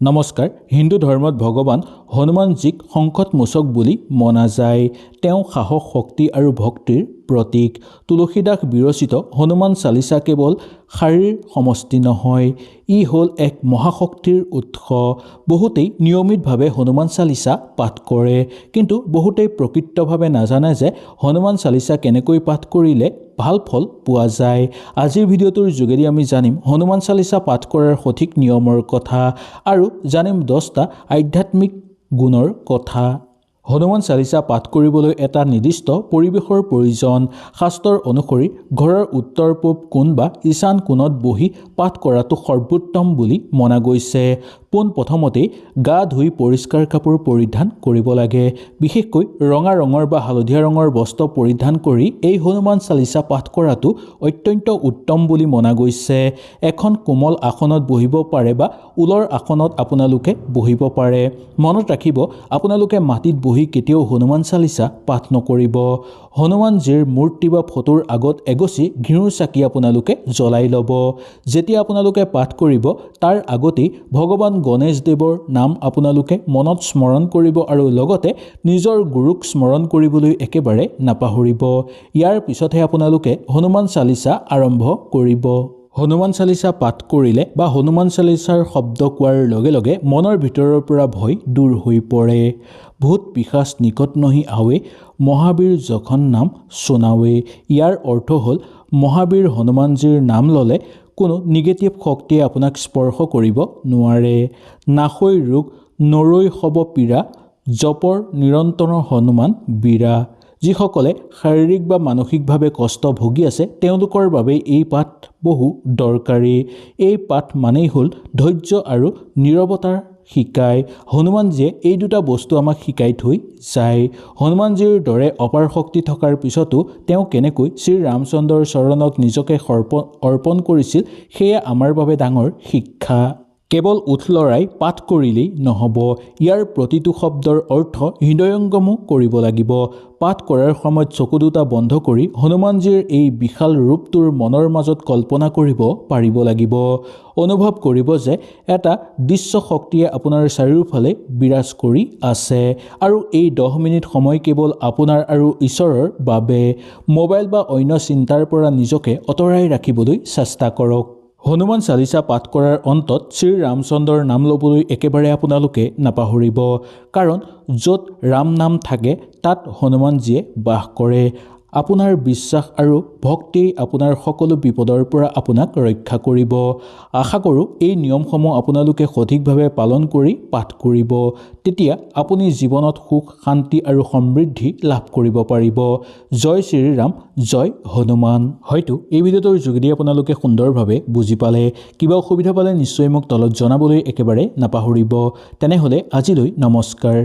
নমস্কাৰ। হিন্দু ধৰ্মত ভগৱান হনুমানজীক সংকটমোচক বুলি মনা যায়। তেওঁ সাহস, শক্তি আৰু ভক্তিৰ প্ৰতীক। তুলসীদাস বিৰচিত হনুমান চালিচা কেৱল শাৰীৰ সমষ্টি নহয়, ই হ'ল এক মহাশক্তিৰ উৎস। বহুতেই নিয়মিতভাৱে হনুমান চালিচা পাঠ কৰে, কিন্তু বহুতেই প্ৰকৃতভাৱে নাজানে যে হনুমান চালিচা কেনেকৈ পাঠ কৰিলে ভাল ফল পোৱা যায়। আজিৰ ভিডিঅ'টোৰ যোগেদি আমি জানিম হনুমান চালিচা পাঠ কৰাৰ সঠিক নিয়মৰ কথা আৰু জানিম 10টা আধ্যাত্মিক গুণৰ কথা। হনুমান চালিচা পাঠ কৰিবলৈ এটা নিৰ্দিষ্ট পৰিৱেশৰ প্ৰয়োজন। শাস্ত্ৰৰ অনুসৰি ঘৰৰ উত্তৰ পূব কোণ বা ঈশান কোণত বহি পাঠ কৰাটো সৰ্বোত্তম বুলি মনা গৈছে। পোনপ্ৰথমতেই গা ধুই পৰিষ্কাৰ কাপোৰ পৰিধান কৰিব লাগে। বিশেষকৈ ৰঙা ৰঙৰ বা হালধীয়া ৰঙৰ বস্ত্ৰ পৰিধান কৰি এই হনুমান চালিচা পাঠ কৰাটো অত্যন্ত উত্তম বুলি মনা গৈছে। এখন কোমল আসনত বহিব পাৰে বা ঊলৰ আসনত আপোনালোকে বহিব পাৰে। মনত ৰাখিব, আপোনালোকে মাটিত বহি কেতিয়াও হনুমান চালিচা পাঠ নকৰিব। হনুমানজীৰ মূৰ্তি বা ফটোৰ আগত এগছি ঘিউৰ চাকি আপোনালোকে জ্বলাই ল'ব। যেতিয়া আপোনালোকে পাঠ কৰিব তাৰ আগতেই ভগৱান গণেশ দেৱৰ নাম আপোনালোকে মনত স্মৰণ কৰিব আৰু লগতে নিজৰ গুৰুক স্মৰণ কৰিবলৈ একেবাৰে নাপাহৰিব। ইয়াৰ পিছতহে আপোনালোকে হনুমান চালিচা আৰম্ভ কৰিব। হনুমান চালিচা পাঠ কৰিলে বা হনুমান চালিচাৰ শব্দ কোৱাৰ লগে লগে মনৰ ভিতৰৰ পৰা ভয় দূৰ হৈ পৰে। ভূত পিশাচ নিকট নহি আৱে, মহাবীৰ যখন নাম শুনাৱে। ইয়াৰ অৰ্থ হ'ল মহাবীৰ হনুমানজীৰ নাম ল'লে কোনো নিগেটিভ শক্তিয়ে আপোনাক স্পৰ্শ কৰিব নোৱাৰে। নাশৈ ৰোগ নৰৈ সব পীৰা, জপৰ নিৰন্তৰ হনুমান বীৰা। যিসকলে শাৰীৰিক বা মানসিকভাৱে কষ্ট ভুগি আছে তেওঁলোকৰ বাবে এই পাঠ বহু দৰকাৰী। এই পাঠ মানেই হ'ল ধৈৰ্য আৰু নীৰৱতাৰ শিকায়। হনুমানজীয়ে এই দুটা বস্তু আমাক শিকাই থৈ যায়। হনুমানজীৰ দৰে অপাৰ শক্তি থকাৰ পিছতো তেওঁ কেনেকৈ শ্ৰীৰামচন্দ্ৰৰ চৰণক নিজকে অৰ্পণ কৰিছিল সেয়া আমাৰ বাবে ডাঙৰ শিক্ষা। কেৱল ওঠ লৰাই পাঠ কৰিলেই নহ'ব, ইয়াৰ প্ৰতিটো শব্দৰ অৰ্থ হৃদয়ংগমো কৰিব লাগিব। পাঠ কৰাৰ সময়ত চকু দুটা বন্ধ কৰি হনুমানজীৰ এই বিশাল ৰূপটোৰ মনৰ মাজত কল্পনা কৰিব পাৰিব লাগিব। অনুভৱ কৰিব যে এটা দৃশ্য শক্তিয়ে আপোনাৰ চাৰিওফালে বিৰাজ কৰি আছে আৰু এই 10 মিনিট সময় কেৱল আপোনাৰ আৰু ঈশ্বৰৰ বাবে। মোবাইল বা অন্য চিন্তাৰ পৰা নিজকে আঁতৰাই ৰাখিবলৈ চেষ্টা কৰক। হনুমান চালিচা পাঠ কৰাৰ অন্তত শ্ৰীৰামচন্দ্ৰৰ নাম ল'বলৈ একেবাৰে আপোনালোকে নাপাহৰিব, কাৰণ য'ত ৰাম নাম থাকে তাত হনুমানজীয়ে বাস কৰে। আপোনাৰ বিশ্বাস আৰু ভক্তিয়ে আপোনাৰ সকলো বিপদৰ পৰা আপোনাক ৰক্ষা কৰিব। আশা কৰোঁ এই নিয়মসমূহ আপোনালোকে সঠিকভাৱে পালন কৰি পাঠ কৰিব। তেতিয়া আপুনি জীৱনত সুখ, শান্তি আৰু সমৃদ্ধি লাভ কৰিব পাৰিব। জয় শ্ৰীৰাম, জয় হনুমান। হয়তো এই ভিডিঅ'টোৰ যোগেদি আপোনালোকে সুন্দৰভাৱে বুজি পালে। কিবা অসুবিধা পালে নিশ্চয় মোক তলত জনাবলৈ একেবাৰে নাপাহৰিব। তেনেহ'লে আজিলৈ নমস্কাৰ।